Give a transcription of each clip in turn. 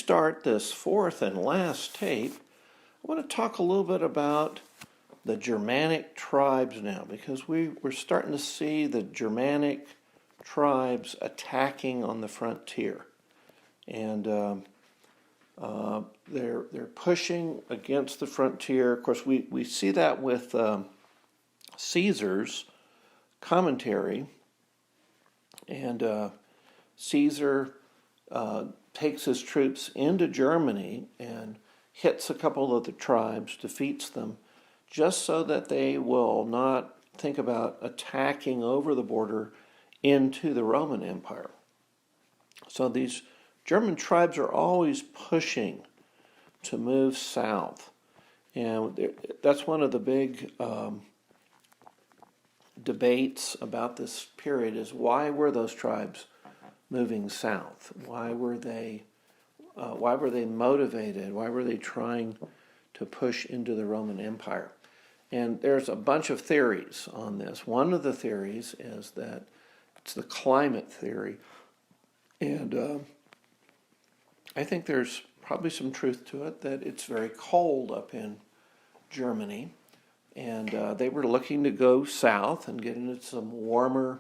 start this fourth and last tape, I want to talk a little bit about the Germanic tribes now, because we're starting to see the Germanic tribes attacking on the frontier. And they're pushing against the frontier. Of course, we see that with Caesar's commentary. And Caesar takes his troops into Germany and hits a couple of the tribes, defeats them, just so that they will not think about attacking over the border into the Roman Empire. So these German tribes are always pushing to move south. And that's one of the big debates about this period, is why were those tribes moving south? Why were they motivated? Why were they trying to push into the Roman Empire? And there's a bunch of theories on this. One of the theories is that it's the climate theory. And I think there's probably some truth to it, that it's very cold up in Germany. And they were looking to go south and get into some warmer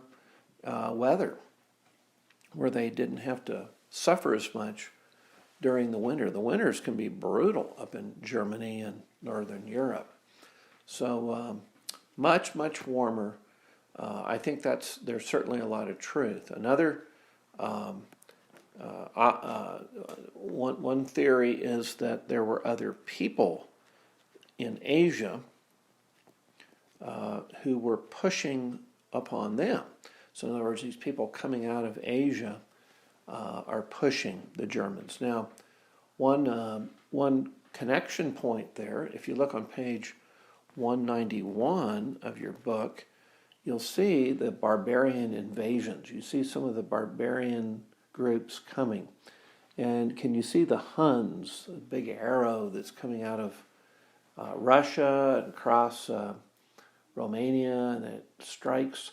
weather where they didn't have to suffer as much during the winter. The winters can be brutal up in Germany and Northern Europe. So much warmer. I think there's certainly a lot of truth. Another one theory is that there were other people in Asia who were pushing upon them. So in other words, these people coming out of Asia are pushing the Germans. Now, one connection point there, if you look on page 191 of your book, you'll see the barbarian invasions. You see some of the barbarian groups coming. And can you see the Huns, the big arrow that's coming out of Russia and across Romania, and it strikes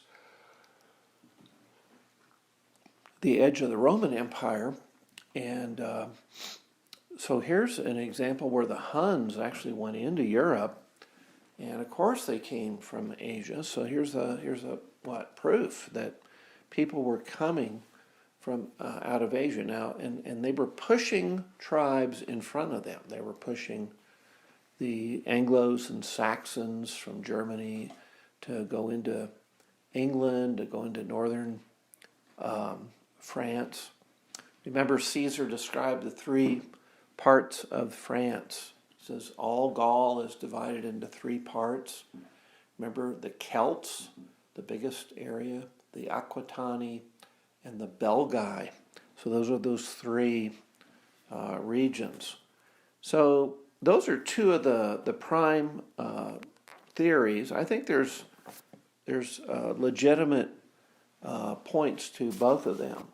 the edge of the Roman Empire. And so here's an example where the Huns actually went into Europe, and of course they came from Asia. So here's a proof that people were coming from out of Asia now, and they were pushing tribes in front of them. They were pushing the Anglos and Saxons from Germany to go into England, to go into northern France. Remember, Caesar described the three parts of France. He says all Gaul is divided into three parts. Remember the Celts, the biggest area, the Aquitani, and the Belgae. So those are those three regions. So those are two of the prime theories. I think there's legitimate points to both of them.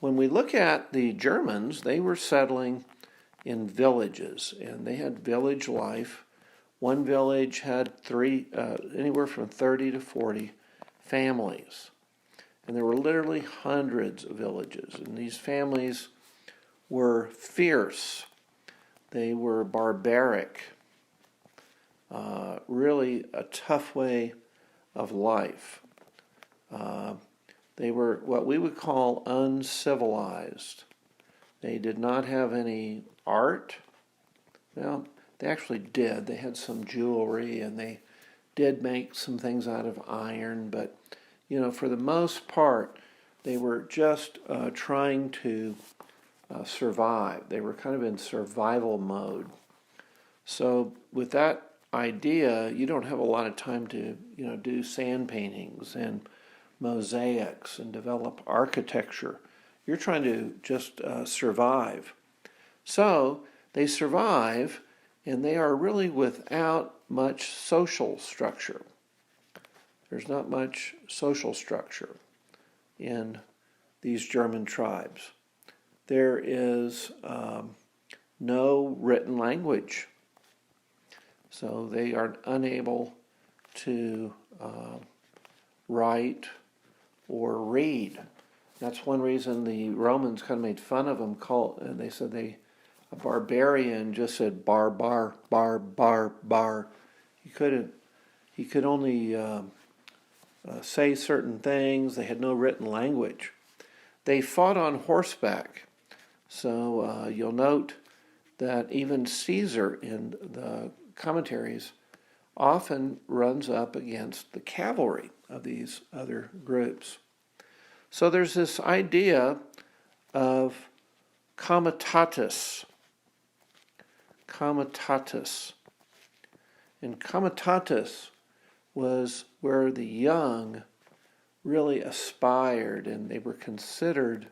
When we look at the Germans, they were settling in villages, and they had village life. One village had anywhere from 30 to 40 families. And there were literally hundreds of villages. And these families were fierce. They were barbaric. Really a tough way of life. They were what we would call uncivilized. They did not have any art. Well, they actually did. They had some jewelry, and they did make some things out of iron, but for the most part, they were just trying to survive. They were kind of in survival mode. So with that idea, you don't have a lot of time to do sand paintings and mosaics and develop architecture. You're trying to just survive. So they survive, and they are really without much social structure. There's not much social structure in these German tribes. There is no written language. So they are unable to write or read. That's one reason the Romans kind of made fun of them. And they said they a barbarian just said bar, bar, bar, bar, bar. He could only say certain things. They had no written language. They fought on horseback. So you'll note that even Caesar in the commentaries often runs up against the cavalry of these other groups. So there's this idea of Comitatus. Comitatus. And Comitatus was where the young really aspired and they were considered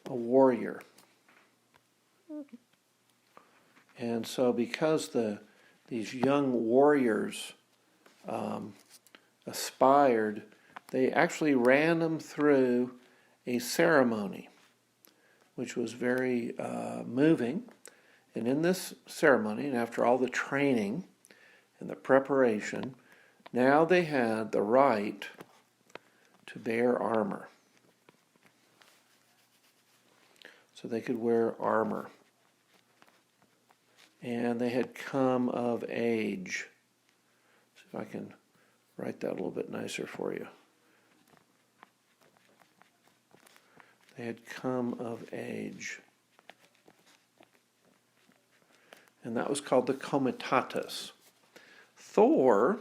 a warrior. And so because these young warriors aspired, they actually ran them through a ceremony, which was very moving. And in this ceremony, and after all the training and the preparation, now they had the right to bear armor. So they could wear armor. And they had come of age. See if I can write that a little bit nicer for you. They had come of age. And that was called the Comitatus. Thor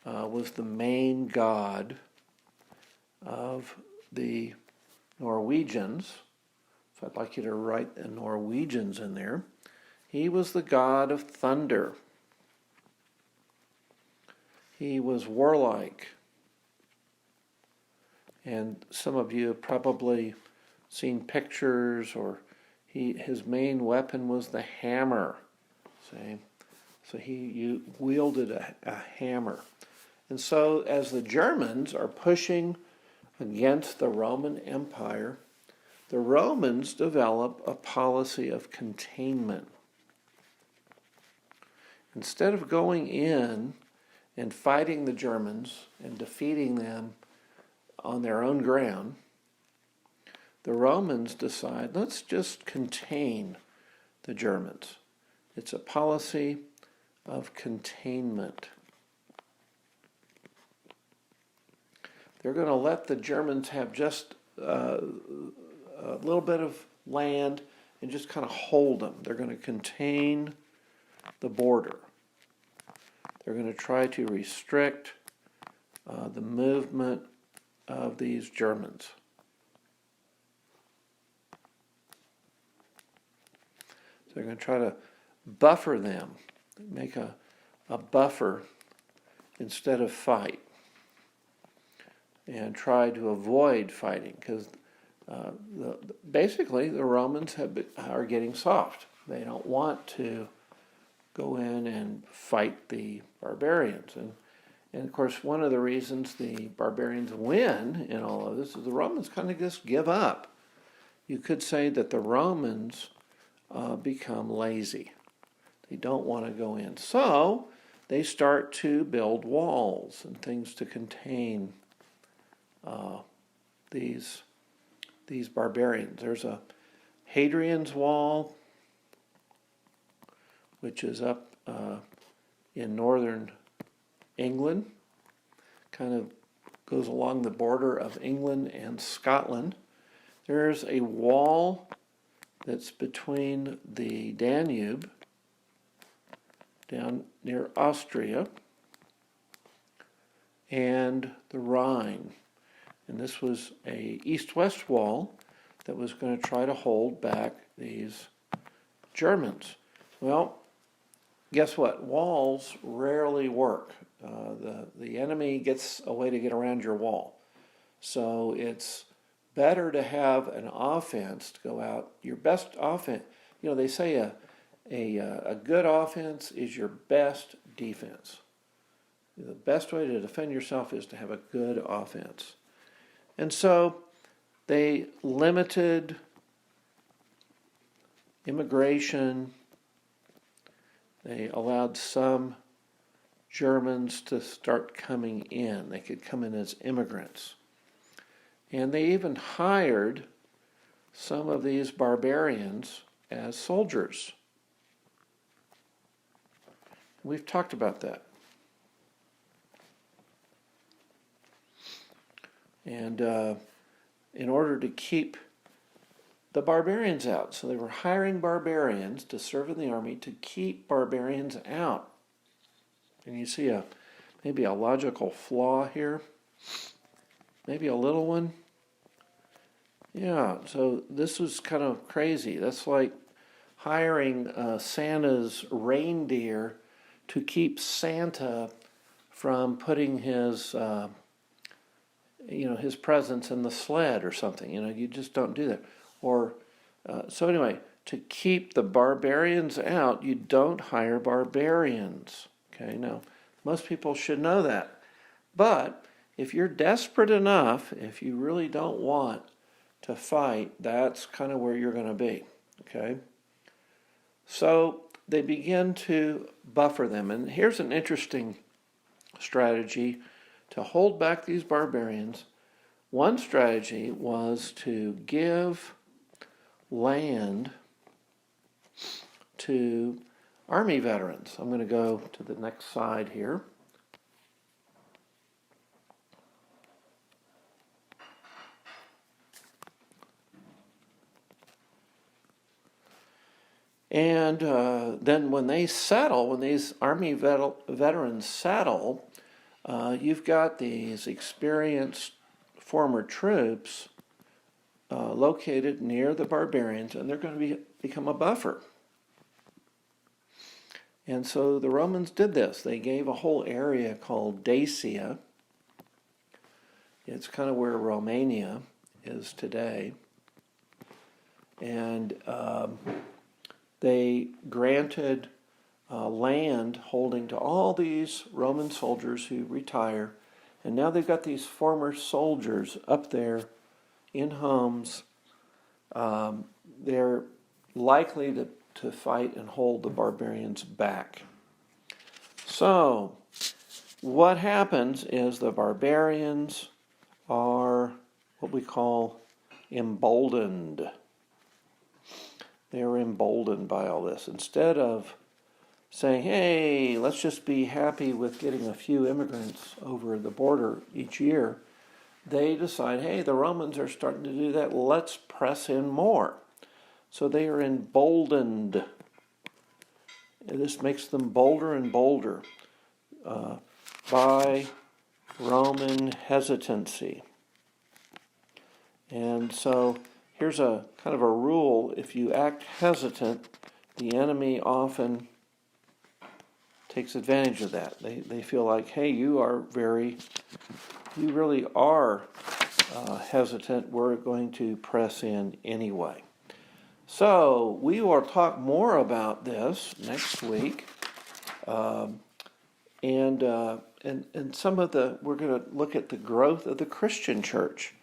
was the main god of the Norwegians. So I'd like you to write the Norwegians in there. He was the god of thunder. He was warlike. And some of you have probably seen pictures, or his main weapon was the hammer. See? So he wielded a hammer. And so as the Germans are pushing against the Roman Empire, the Romans develop a policy of containment. Instead of going in and fighting the Germans and defeating them on their own ground, the Romans decide, let's just contain the Germans. It's a policy of containment. They're going to let the Germans have just a little bit of land and just kind of hold them. They're going to contain the border. They're going to try to restrict the movement of these Germans. So they're going to try to buffer them, make a buffer instead of fight, and try to avoid fighting, because basically the Romans are getting soft. They don't want to go in and fight the barbarians. And of course, one of the reasons the barbarians win in all of this is the Romans kind of just give up. You could say that the Romans become lazy. They don't want to go in. So they start to build walls and things to contain these barbarians. There's a Hadrian's Wall, which is up in northern England, kind of goes along the border of England and Scotland. There's a wall that's between the Danube down near Austria and the Rhine. And this was a east-west wall that was going to try to hold back these Germans. Well, guess what? Walls rarely work. The enemy gets a way to get around your wall. So it's better to have an offense to go out. Your best offense, they say a good offense is your best defense. The best way to defend yourself is to have a good offense. And so they limited immigration. They allowed some Germans to start coming in. They could come in as immigrants. And they even hired some of these barbarians as soldiers. We've talked about that. And in order to keep the barbarians out. So they were hiring barbarians to serve in the army to keep barbarians out. And you see maybe a logical flaw here. Maybe a little one. Yeah, so this was kind of crazy. That's like hiring Santa's reindeer to keep Santa from putting his his presents in the sled or something. You just don't do that. Or so anyway, to keep the barbarians out, you don't hire barbarians. Okay, now most people should know that. But if you're desperate enough, if you really don't want to fight, that's kind of where you're going to be. Okay? So they begin to buffer them. And here's an interesting strategy to hold back these barbarians. One strategy was to give land to army veterans. I'm going to go to the next slide here. And then when they settle, when these army veterans settle, you've got these experienced former troops located near the barbarians, and they're going to become a buffer. And so the Romans did this. They gave a whole area called Dacia. It's kind of where Romania is today. And they granted land holding to all these Roman soldiers who retire. And now they've got these former soldiers up there in homes. They're likely to fight and hold the barbarians back. So what happens is the barbarians are what we call emboldened. They're emboldened by all this. Instead of saying, hey, let's just be happy with getting a few immigrants over the border each year, they decide, hey, the Romans are starting to do that, let's press in more. So they are emboldened. And this makes them bolder and bolder by Roman hesitancy. And so here's a kind of a rule. If you act hesitant, the enemy often takes advantage of that. They feel like, hey, you really are hesitant. We're going to press in anyway. So we will talk more about this next week, and some of we're going to look at the growth of the Christian church,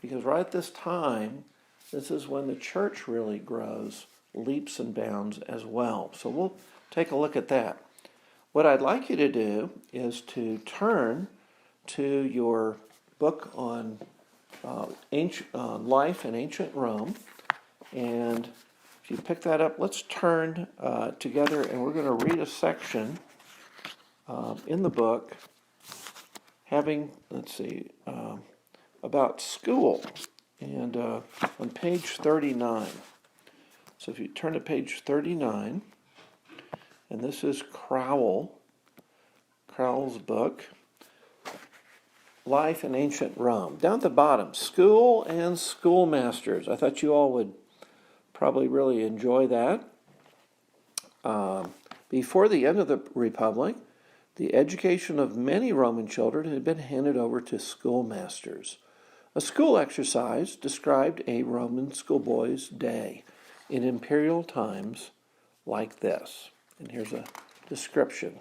because right at this time, this is when the church really grows, leaps and bounds as well. So we'll take a look at that. What I'd like you to do is to turn to your book on life in ancient Rome. And if you pick that up, let's turn together, and we're going to read a section in the book about school, and on page 39. So if you turn to page 39, and this is Crowell's book, Life in Ancient Rome. Down at the bottom, school and schoolmasters. I thought you all would probably really enjoy that. Before the end of the Republic, the education of many Roman children had been handed over to schoolmasters. A school exercise described a Roman schoolboy's day in imperial times like this. And here's a description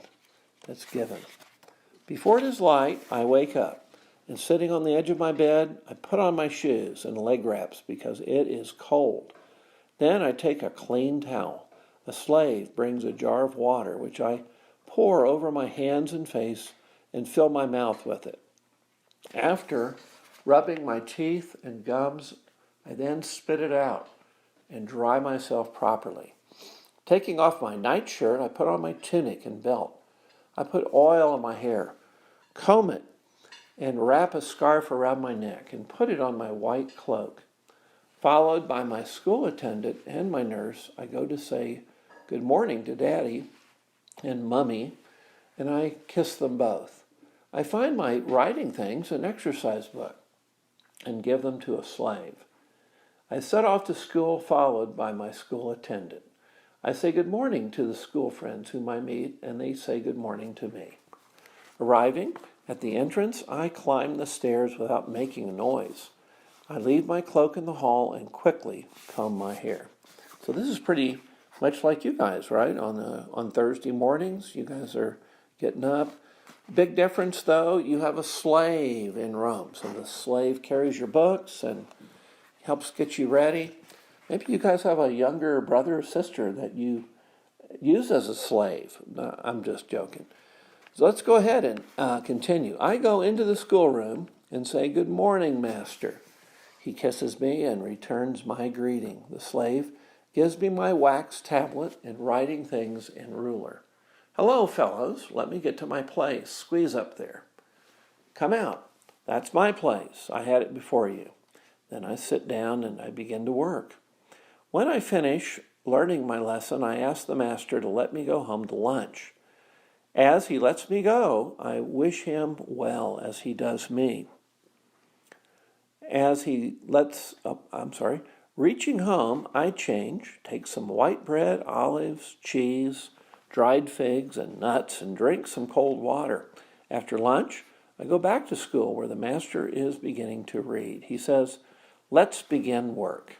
that's given. Before it is light, I wake up, and sitting on the edge of my bed, I put on my shoes and leg wraps because it is cold. Then I take a clean towel. A slave brings a jar of water, which I pour over my hands and face and fill my mouth with it. After rubbing my teeth and gums I then spit it out and dry myself properly. Taking off my nightshirt, I put on my tunic and belt. I put oil in my hair, comb it, and wrap a scarf around my neck and put it on my white cloak. Followed by my school attendant and my nurse, I go to say good morning to Daddy and Mummy, and I kiss them both. I find my writing things and exercise book and give them to a slave. I set off to school, followed by my school attendant. I say good morning to the school friends whom I meet, and they say good morning to me. Arriving at the entrance, I climb the stairs without making a noise. I leave my cloak in the hall and quickly comb my hair. So this is pretty much like you guys, right? On Thursday mornings, you guys are getting up. Big difference, though, you have a slave in Rome. So the slave carries your books and helps get you ready. Maybe you guys have a younger brother or sister that you use as a slave. No, I'm just joking. So let's go ahead and continue. I go into the schoolroom and say, good morning, master. He kisses me and returns my greeting. The slave gives me my wax tablet and writing things and ruler. Hello, fellows. Let me get to my place. Squeeze up there. Come out. That's my place. I had it before you. Then I sit down and I begin to work. When I finish learning my lesson, I ask the master to let me go home to lunch. As he lets me go, I wish him well as he does me. Reaching home, I change, take some white bread, olives, cheese, dried figs, and nuts, and drink some cold water. After lunch, I go back to school where the master is beginning to read. He says, let's begin work.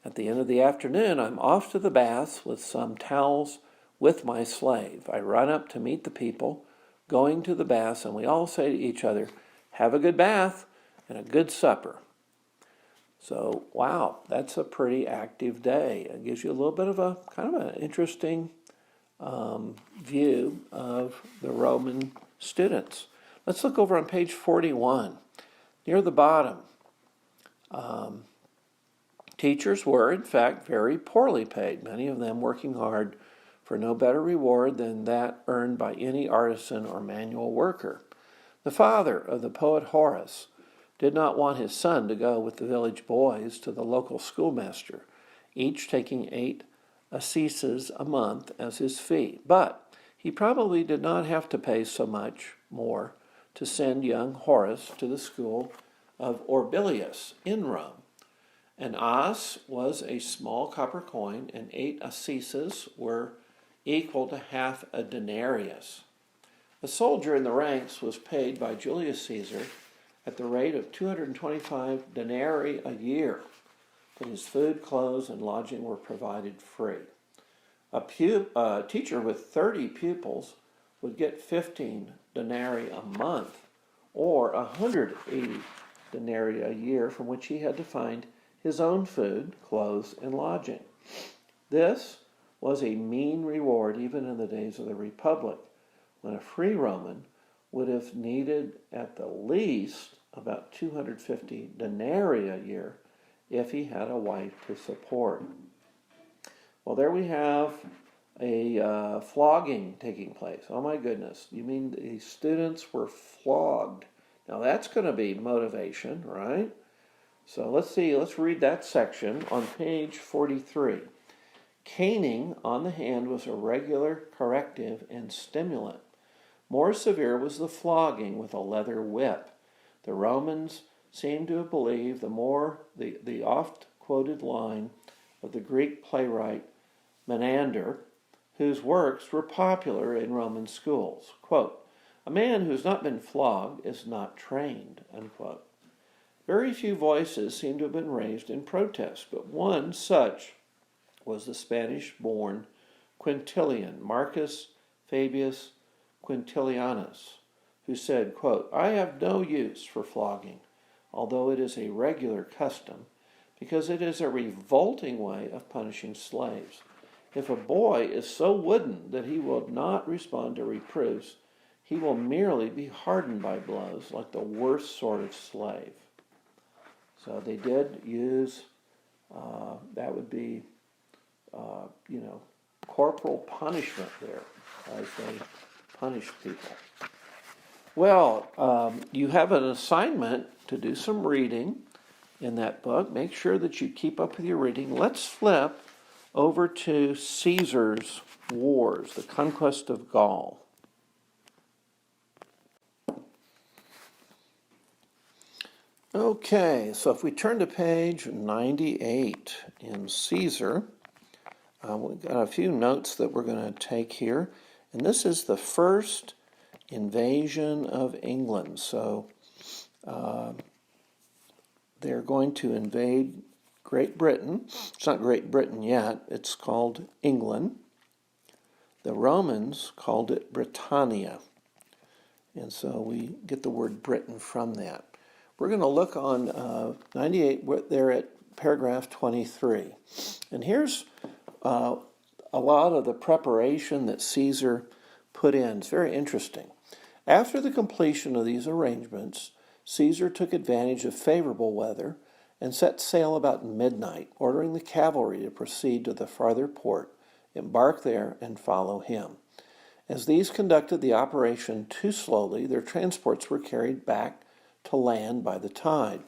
At the end of the afternoon, I'm off to the baths with some towels with my slave. I run up to meet the people going to the baths, and we all say to each other, have a good bath and a good supper. So, wow, that's a pretty active day. It gives you a little bit of a kind of an interesting view of the Roman students. Let's look over on page 41. Near the bottom, teachers were, in fact, very poorly paid, many of them working hard for no better reward than that earned by any artisan or manual worker. The father of the poet Horace did not want his son to go with the village boys to the local schoolmaster, each taking 8 assizes a month as his fee. But he probably did not have to pay so much more to send young Horace to the school of Orbilius in Rome. An as was a small copper coin, and 8 assizes were equal to half a denarius. A soldier in the ranks was paid by Julius Caesar at the rate of 225 denarii a year, but his food, clothes, and lodging were provided free. A teacher with 30 pupils would get 15 denarii a month, or 180 denarii a year, from which he had to find his own food, clothes, and lodging. This was a mean reward even in the days of the Republic, when a free Roman would have needed at the least about 250 denarii a year if he had a wife to support. Well, there we have a flogging taking place. Oh my goodness, you mean the students were flogged? Now that's going to be motivation, right? So let's read that section on page 43. Caning on the hand was a regular corrective and stimulant. More severe was the flogging with a leather whip. The Romans seem to have believed the oft-quoted line of the Greek playwright Menander, whose works were popular in Roman schools. Quote, a man who has not been flogged is not trained, unquote. Very few voices seem to have been raised in protest, but one such was the Spanish-born Quintilian, Marcus Fabius Quintilianus, who said, quote, I have no use for flogging, although it is a regular custom, because it is a revolting way of punishing slaves. If a boy is so wooden that he will not respond to reproofs, he will merely be hardened by blows like the worst sort of slave. So they did use, that would be, corporal punishment there as they punished people. Well, you have an assignment to do some reading in that book. Make sure that you keep up with your reading. Let's flip over to Caesar's Wars, the Conquest of Gaul. Okay, so if we turn to page 98 in Caesar, we've got a few notes that we're going to take here. And this is the first invasion of England. So they're going to invade Great Britain. It's not Great Britain yet. It's called England. The Romans called it Britannia. And so we get the word Britain from that. We're going to look on 98, they're at paragraph 23. And here's a lot of the preparation that Caesar put in. It's very interesting. After the completion of these arrangements, Caesar took advantage of favorable weather and set sail about midnight, ordering the cavalry to proceed to the farther port, embark there, and follow him. As these conducted the operation too slowly, their transports were carried back to land by the tide.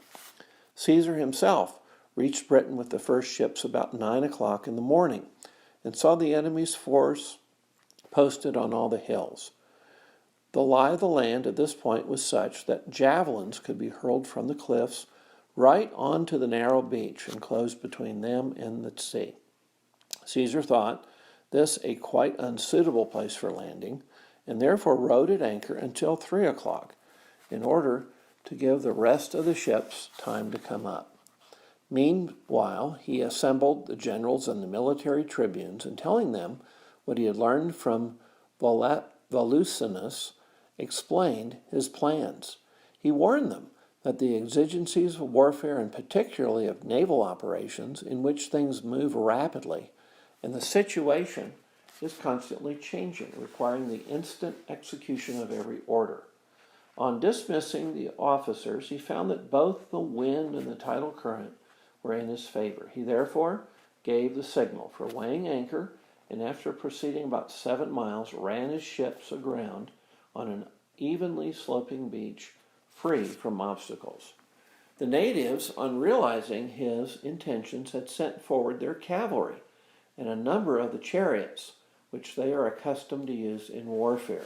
Caesar himself reached Britain with the first ships about 9 o'clock in the morning and saw the enemy's force posted on all the hills. The lie of the land at this point was such that javelins could be hurled from the cliffs right onto the narrow beach enclosed between them and the sea. Caesar thought this a quite unsuitable place for landing, and therefore rode at anchor until 3 o'clock, in order to give the rest of the ships time to come up. Meanwhile, he assembled the generals and the military tribunes, and telling them what he had learned from Volusinus, explained his plans. He warned them that the exigencies of warfare, and particularly of naval operations, in which things move rapidly, and the situation is constantly changing, requiring the instant execution of every order. On dismissing the officers, he found that both the wind and the tidal current were in his favor. He therefore gave the signal for weighing anchor, and after proceeding about 7 miles, ran his ships aground on an evenly sloping beach, free from obstacles. The natives, on realizing his intentions, had sent forward their cavalry and a number of the chariots, which they are accustomed to use in warfare.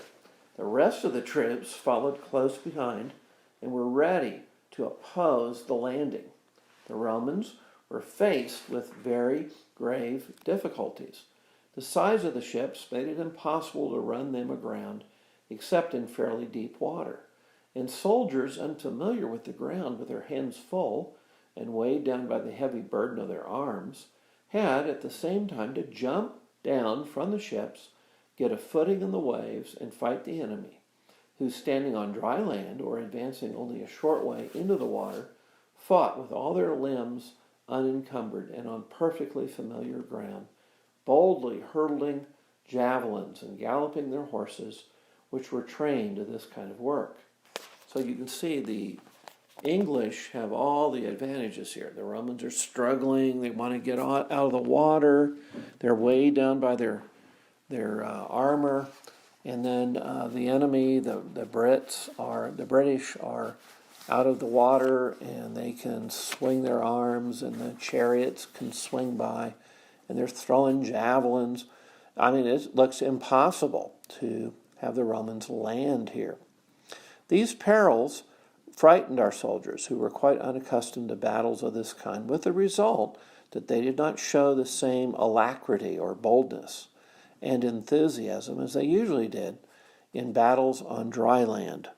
The rest of the troops followed close behind and were ready to oppose the landing. The Romans were faced with very grave difficulties. The size of the ships made it impossible to run them aground except in fairly deep water, and soldiers unfamiliar with the ground, with their hands full and weighed down by the heavy burden of their arms, had at the same time to jump down from the ships, get a footing in the waves, and fight the enemy, who, standing on dry land or advancing only a short way into the water, fought with all their limbs unencumbered and on perfectly familiar ground, boldly hurling javelins and galloping their horses, which were trained to this kind of work. So you can see the English have all the advantages here. The Romans are struggling. They want to get out of the water. They're weighed down by their armor. And then the enemy, the British are out of the water, and they can swing their arms, and the chariots can swing by, and they're throwing javelins. I mean, it looks impossible to have the Romans land here. These perils frightened our soldiers, who were quite unaccustomed to battles of this kind, with the result that they did not show the same alacrity or boldness and enthusiasm as they usually did in battles on dry land.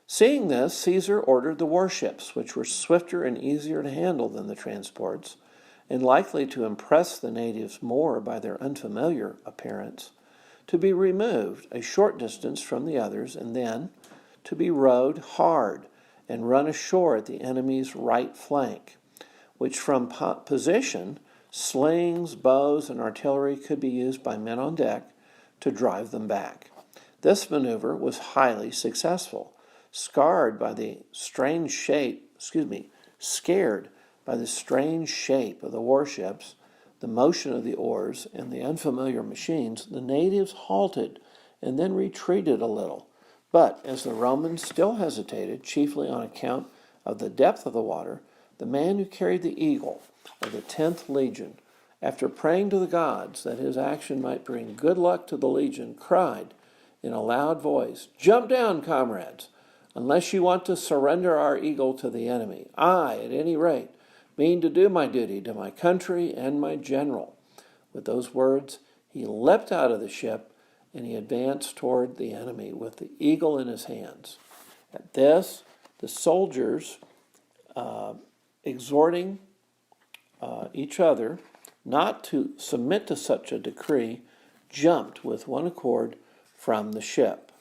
Seeing this, Caesar ordered the warships, which were swifter and easier to handle than the transports, and likely to impress the natives more by their unfamiliar appearance, to be removed a short distance from the others, and then to be rowed hard and run ashore at the enemy's right flank, which from position, slings, bows, and artillery could be used by men on deck to drive them back. This maneuver was highly successful, scarred by the strange shape Scared by the strange shape of the warships, the motion of the oars, and the unfamiliar machines, the natives halted and then retreated a little. But as the Romans still hesitated, chiefly on account of the depth of the water, the man who carried the eagle of the 10th Legion, after praying to the gods that his action might bring good luck to the legion, cried in a loud voice, "Jump down, comrades, unless you want to surrender our eagle to the enemy. I, at any rate, mean to do my duty to my country and my general." With those words, he leapt out of the ship, and he advanced toward the enemy with the eagle in his hands. At this, the soldiers, exhorting each other not to submit to such a decree, jumped with one accord from the ship.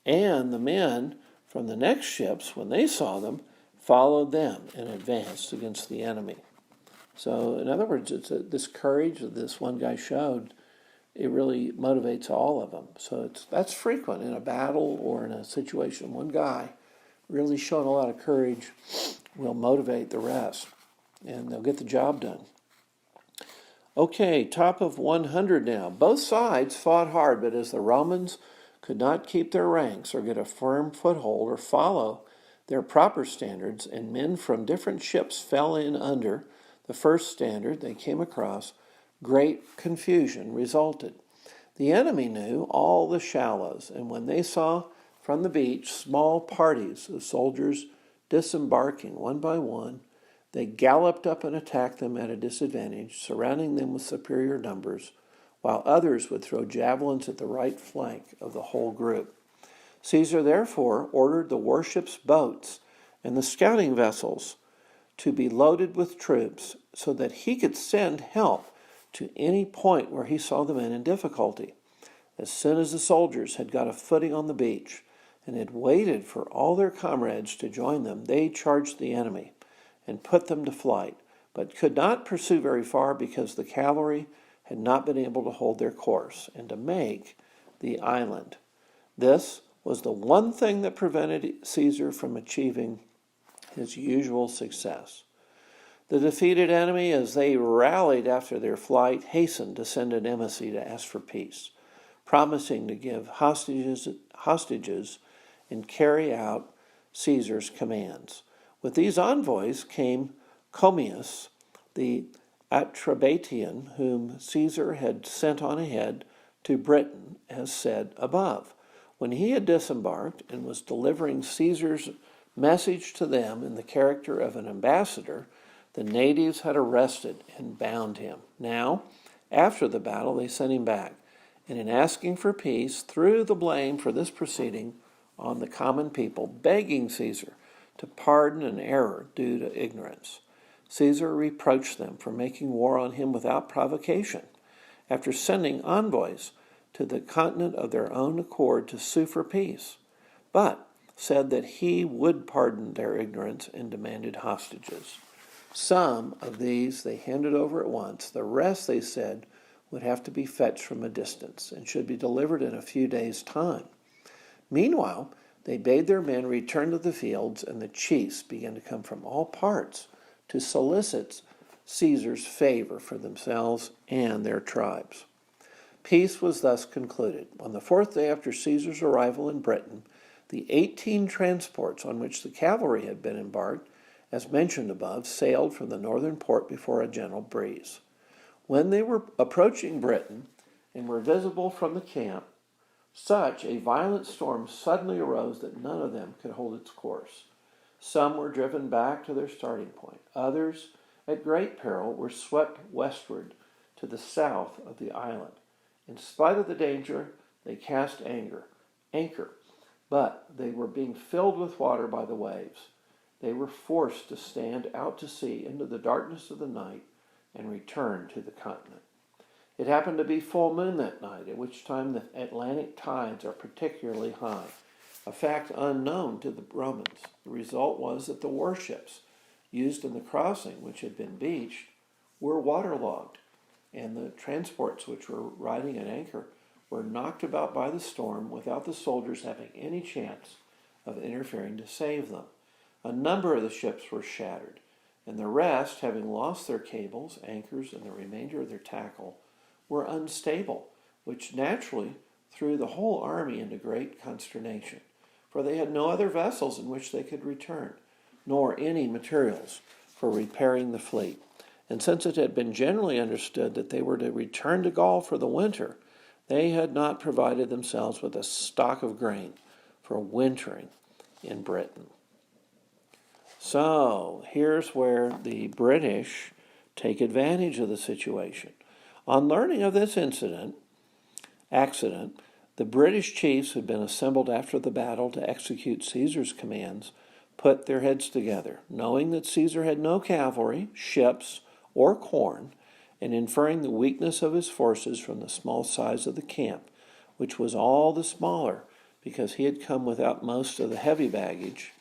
And the men from the next ships, when they saw them, followed them and advanced against the enemy. So, in other words, it's this courage that this one guy showed, it really motivates all of them. So that's frequent in a battle or in a situation. One guy really showing a lot of courage will motivate the rest, and they'll get the job done. Okay, top of 100 now. Both sides fought hard, but as the Romans could not keep their ranks or get a firm foothold or follow their proper standards, and men from different ships fell in under the first standard they came across, great confusion resulted. The enemy knew all the shallows, and when they saw from the beach small parties of soldiers disembarking one by one, they galloped up and attacked them at a disadvantage, surrounding them with superior numbers, while others would throw javelins at the right flank of the whole group. Caesar therefore ordered the warships' boats and the scouting vessels to be loaded with troops so that he could send help to any point where he saw the men in difficulty. As soon as the soldiers had got a footing on the beach and had waited for all their comrades to join them, they charged the enemy and put them to flight, but could not pursue very far because the cavalry had not been able to hold their course and to make the island. This was the one thing that prevented Caesar from achieving his usual success. The defeated enemy, as they rallied after their flight, hastened to send an embassy to ask for peace, promising to give hostages and carry out Caesar's commands. With these envoys came Commius, the Atrebatian, whom Caesar had sent on ahead to Britain, as said above. When he had disembarked and was delivering Caesar's message to them in the character of an ambassador, the natives had arrested and bound him. Now, after the battle, they sent him back, and in asking for peace, threw the blame for this proceeding on the common people, begging Caesar to pardon an error due to ignorance. Caesar reproached them for making war on him without provocation, after sending envoys to the continent of their own accord to sue for peace, but said that he would pardon their ignorance and demanded hostages. Some of these they handed over at once. The rest, they said, would have to be fetched from a distance and should be delivered in a few days' time. Meanwhile, they bade their men return to the fields, and the chiefs began to come from all parts to solicit Caesar's favor for themselves and their tribes. Peace was thus concluded. On the 4th day after Caesar's arrival in Britain, the 18 transports on which the cavalry had been embarked, as mentioned above, sailed from the northern port before a gentle breeze. When they were approaching Britain and were visible from the camp, such a violent storm suddenly arose that none of them could hold its course. Some were driven back to their starting point. Others, at great peril, were swept westward to the south of the island. In spite of the danger, they cast anchor, but they were being filled with water by the waves. They were forced to stand out to sea into the darkness of the night and return to the continent. It happened to be full moon that night, at which time the Atlantic tides are particularly high, a fact unknown to the Romans. The result was that the warships used in the crossing, which had been beached, were waterlogged, and the transports which were riding at anchor were knocked about by the storm without the soldiers having any chance of interfering to save them. a number of the ships were shattered, and the rest, having lost their cables, anchors, and the remainder of their tackle, were unstable, which naturally threw the whole army into great consternation, for they had no other vessels in which they could return, nor any materials for repairing the fleet. And since it had been generally understood that they were to return to Gaul for the winter, they had not provided themselves with a stock of grain for wintering in Britain. So here's where the British take advantage of the situation. On learning of this accident, the British chiefs who had been assembled after the battle to execute Caesar's commands put their heads together, knowing that Caesar had no cavalry, ships, or corn, and inferring the weakness of his forces from the small size of the camp, which was all the smaller because he had come without most of the heavy baggage,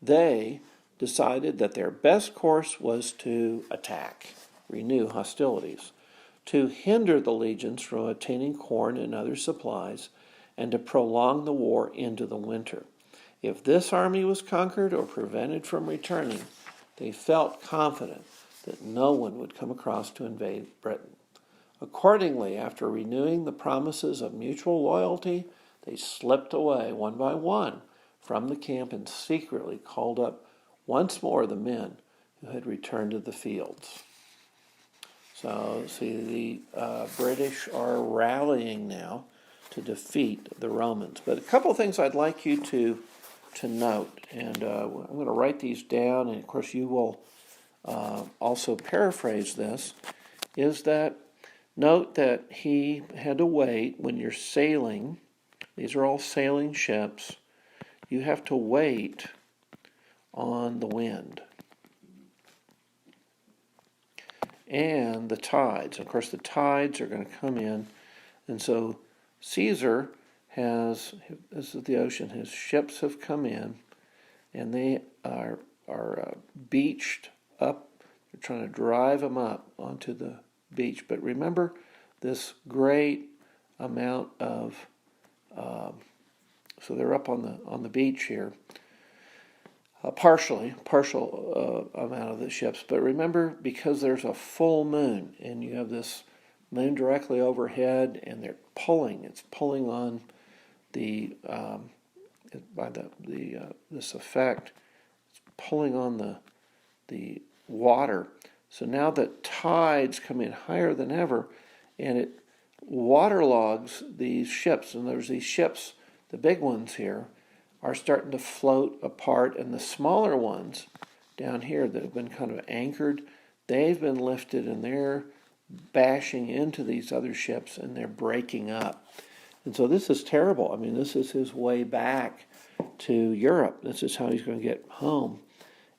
they decided that their best course was to attack, renew hostilities, to hinder the legions from obtaining corn and other supplies, and to prolong the war into the winter. If this army was conquered or prevented from returning, they felt confident that no one would come across to invade Britain. Accordingly, after renewing the promises of mutual loyalty, they slipped away one by one from the camp and secretly called up once more the men who had returned to the fields. So, see, the British are rallying now to defeat the Romans. But a couple of things I'd like you to note, and I'm going to write these down, and of course you will also paraphrase this, is that note that he had to wait when you're sailing. These are all sailing ships. You have to wait on the wind and the tides. Of course, the tides are going to come in, and so Caesar has, this is the ocean, his ships have come in, and they are beached up. They're trying to drive them up onto the beach. But remember this great amount of, so they're up on the beach here, partial amount of the ships. But remember, because there's a full moon, and you have this moon directly overhead, and they're pulling. It's pulling on the this effect. It's pulling on the water. So now the tides come in higher than ever, and it waterlogs these ships. And there's these ships, the big ones here, are starting to float apart, and the smaller ones down here that have been kind of anchored, they've been lifted, and they're bashing into these other ships, and they're breaking up. And so this is terrible. I mean, this is his way back to Europe. This is how he's going to get home.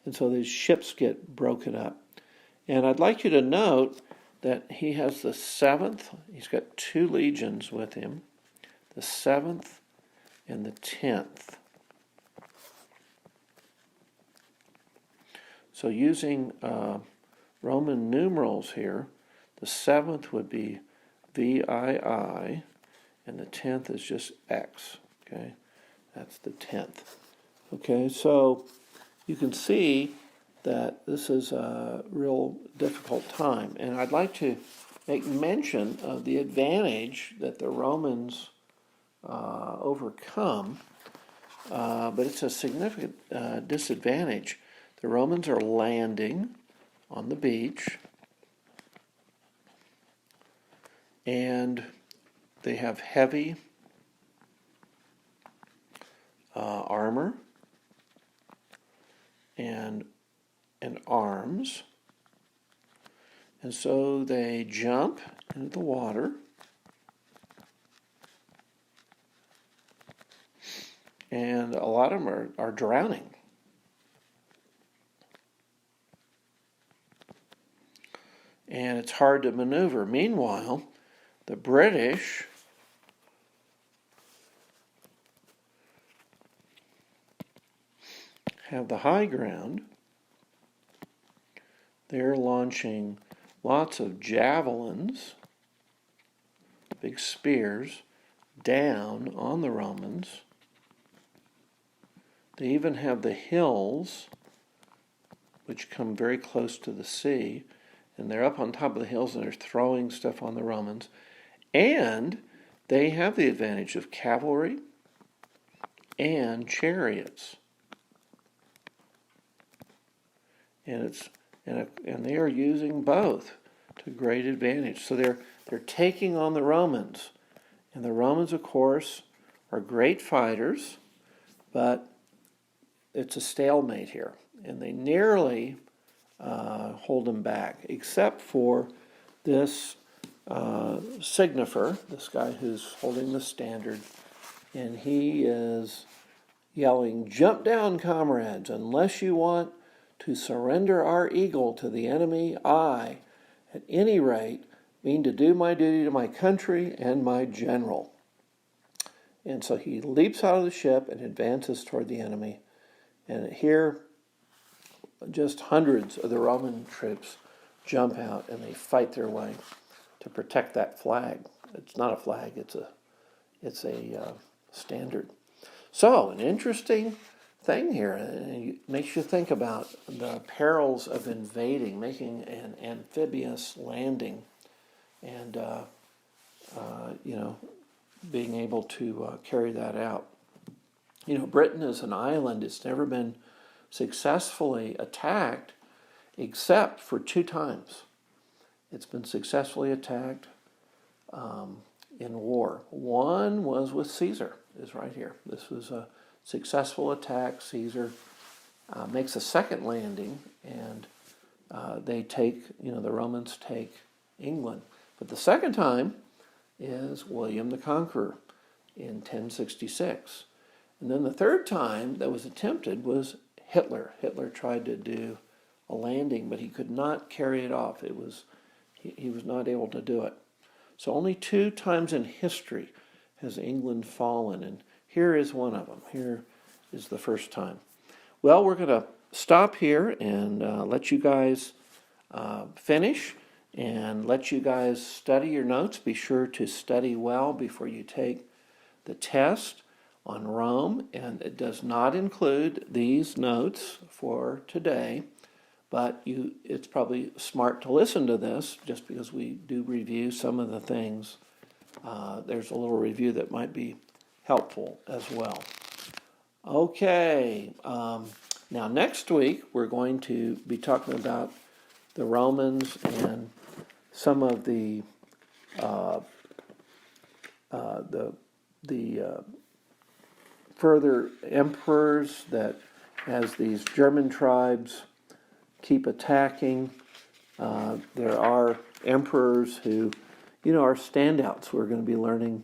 And so these ships get broken up. And I'd like you to note that he has the 7th, he's got 2 legions with him, the 7th and the 10th. So using Roman numerals here, the 7th would be VII, and the 10th is just X, okay? That's the 10th. Okay, so you can see that this is a real difficult time. And I'd like to make mention of the advantage that the Romans overcome, but it's a significant disadvantage. The Romans are landing on the beach, and they have heavy armor and arms, and so they jump into the water, and a lot of them are drowning. And it's hard to maneuver. Meanwhile, the British have the high ground. They're launching lots of javelins, big spears, down on the Romans. They even have the hills which come very close to the sea, and they're up on top of the hills and they're throwing stuff on the Romans. And they have the advantage of cavalry and chariots. And they are using both to great advantage. So they're taking on the Romans. And the Romans, of course, are great fighters, but it's a stalemate here. And they nearly hold them back, except for this signifer, this guy who's holding the standard, and he is yelling, "Jump down, comrades, unless you want to surrender our eagle to the enemy. I, at any rate, mean to do my duty to my country and my general." And so he leaps out of the ship and advances toward the enemy. And here, just hundreds of the Roman troops jump out and they fight their way to protect that flag. It's not a flag, it's a standard. So, an interesting thing here. It makes you think about the perils of invading, making an amphibious landing, and being able to carry that out. Britain is an island. It's never been successfully attacked except for 2 times. It's been successfully attacked in war. One was with Caesar, is right here. This was a successful attack. Caesar makes a second landing, and they take, the Romans take England. But the second time is William the Conqueror in 1066. And then the third time that was attempted was Hitler. Hitler tried to do a landing, but he could not carry it off. He was not able to do it. So only 2 times in history has England fallen, and here is one of them. Here is the first time. Well, we're going to stop here and let you guys finish and let you guys study your notes. Be sure to study well before you take the test on Rome, and it does not include these notes for today, but it's probably smart to listen to this just because we do review some of the things. There's a little review that might be helpful as well. Okay, now next week we're going to be talking about the Romans and some of the further emperors that, as these German tribes keep attacking, there are emperors who, are standouts. We're going to be learning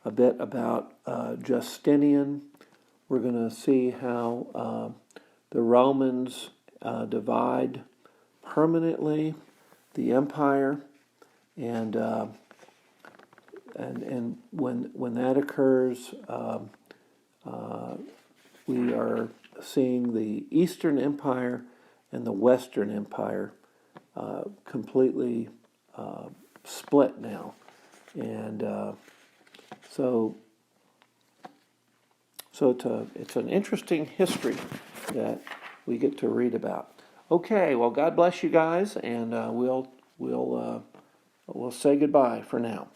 a bit about Justinian. We're going to see how the Romans divide permanently the empire, and when that occurs, we are seeing the Eastern Empire and the Western Empire completely split now, and so it's an interesting history that we get to read about. Okay, well, God bless you guys, and we'll say goodbye for now.